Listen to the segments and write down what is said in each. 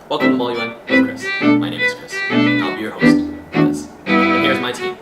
Welcome to Mollywan with Chris. My name is Chris. I'll be your host for this. And here's my team.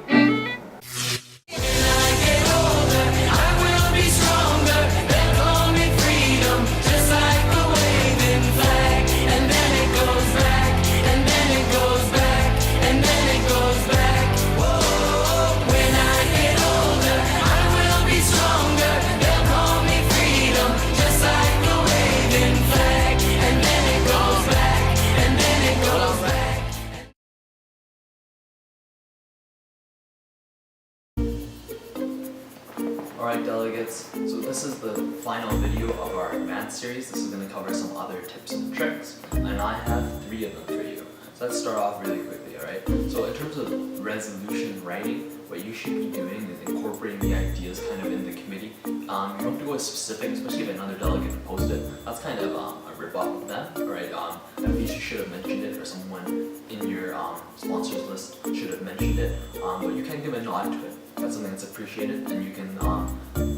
Alright delegates, so this is the final video of our advanced series. This is going to cover some other tips and tricks, and I have 3 of them for you. So let's start off really quickly, alright? So in terms of resolution writing, what you should be doing is incorporating the ideas kind of in the committee. You don't have to go as specific, especially if another delegate posted it. That's kind of a rip-off of them, alright? At least you should have mentioned it, or someone in your sponsors list should have mentioned it, but you can give a nod to it. That's something that's appreciated, and you can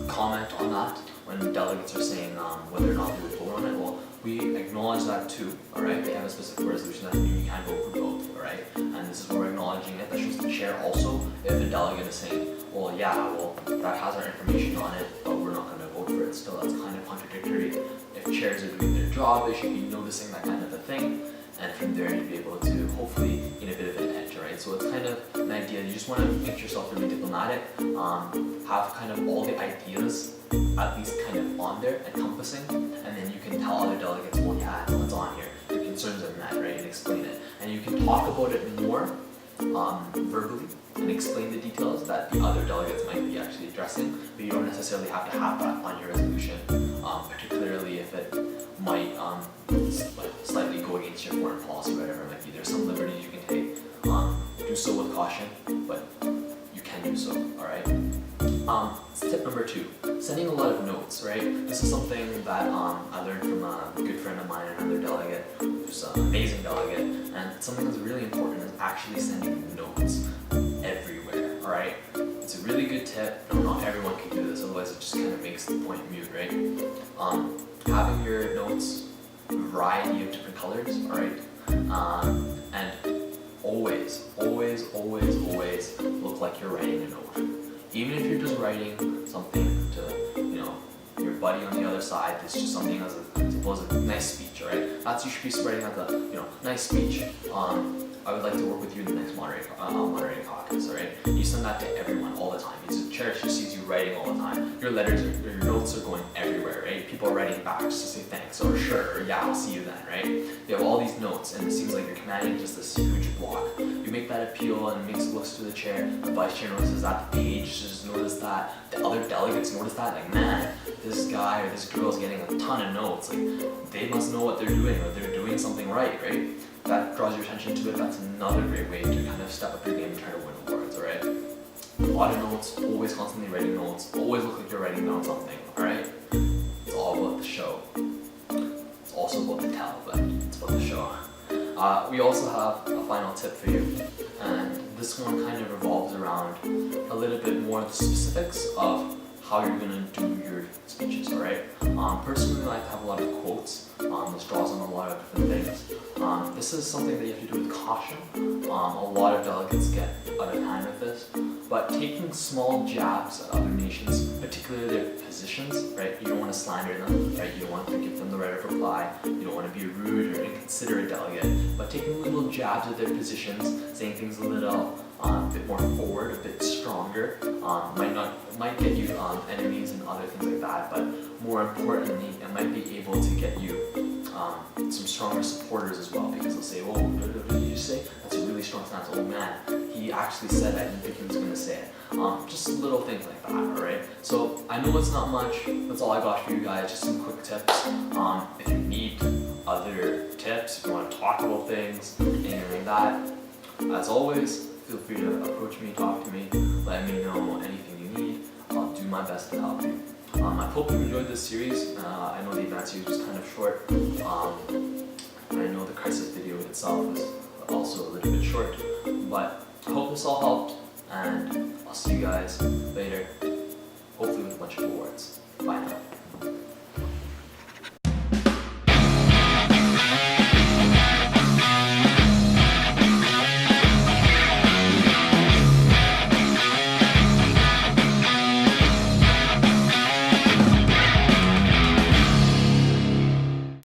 comment on that when delegates are saying whether or not they would vote on it. Well, we acknowledge that too, alright? They have a specific resolution that you can vote for both, alright? And this is where we're acknowledging it. That shows the chair also, if the delegate is saying, well, yeah, well, that has our information on it, but we're not going to vote for it still. That's kind of contradictory. If chairs are doing their job, they should be noticing that kind of a thing. And from there you'll be able to hopefully get a bit of an edge, right? So it's kind of an idea, you just want to make yourself really diplomatic, have kind of all the ideas at least kind of on there, encompassing, and then you can tell other delegates, well yeah, it's on here, your concerns are met, right, and explain it. And you can talk about it more verbally and explain the details that the other delegates might be actually addressing, but you don't necessarily have to have that on your resolution, particularly if it might slightly go against your foreign policy, whatever it might be. There's some liberties you can take. Do so with caution, but you can do so, alright? Tip number 2, sending a lot of notes, right? This is something that I learned from a good friend of mine, another delegate, who's an amazing delegate, and something that's really important is actually sending notes everywhere, alright? It's a really good tip. No, not everyone can do this, otherwise it just kind of makes the point mute, right? Having your notes a variety of different colors, alright? And always look like you're writing a note. Even if you're just writing something to, your buddy on the other side, it's just something as a, suppose a nice speech, alright? That's you should be spreading out the, nice speech. I would like to work with you in the next moderating caucus, alright? You send that to everyone all the time. The chair just sees you writing all the time. Your letters, your notes are going everywhere, right? People are writing back just to say thanks, or sure, or yeah, I'll see you then, right? You have all these notes, and it seems like you're commanding just this huge block. You make that appeal, and it looks to the chair. The vice chair notices that, the page just notice that, the other delegates notice that, like, man, this guy or this girl is getting a ton of notes. Like, they must know what they're doing, or they're doing something right? That draws your attention to it. That's another great way to kind of step up your game and try to win awards, alright? A lot of notes, always constantly writing notes, always look like you're writing down something, alright? It's all about the show. It's also about the tell, but it's about the show. We also have a final tip for you, and this one kind of revolves around a little bit more of the specifics of how you're going to do your speeches, alright? Personally, I like to have a lot of quotes. This draws on a lot of different things. This is something that you have to do with caution. A lot of delegates get out of hand with this, but taking small jabs at other nations, particularly their positions, right? You don't want to slander them, right? You don't want to give them the right of reply. You don't want to be a rude or inconsiderate delegate, but taking little jabs at their positions, saying things a little bit more forward, a bit stronger, might get you enemies and other things like that, but more importantly, it might be able to get you some stronger supporters as well, because they'll say, oh, what did you say? That's a really strong stance. Oh man, he actually said I didn't think he was going to say it. Just little things like that, alright? So I know it's not much, that's all I got for you guys, just some quick tips. If you need other tips, if you want to talk about things, anything like that, as always, feel free to approach me, talk to me, let me know anything you need. I'll do my best to help you. I hope you enjoyed this series. I know the advanced series was kind of short. I know the crisis video itself was also a little bit short, but I hope this all helped, and I'll see you guys later, hopefully with a bunch of awards. Bye now.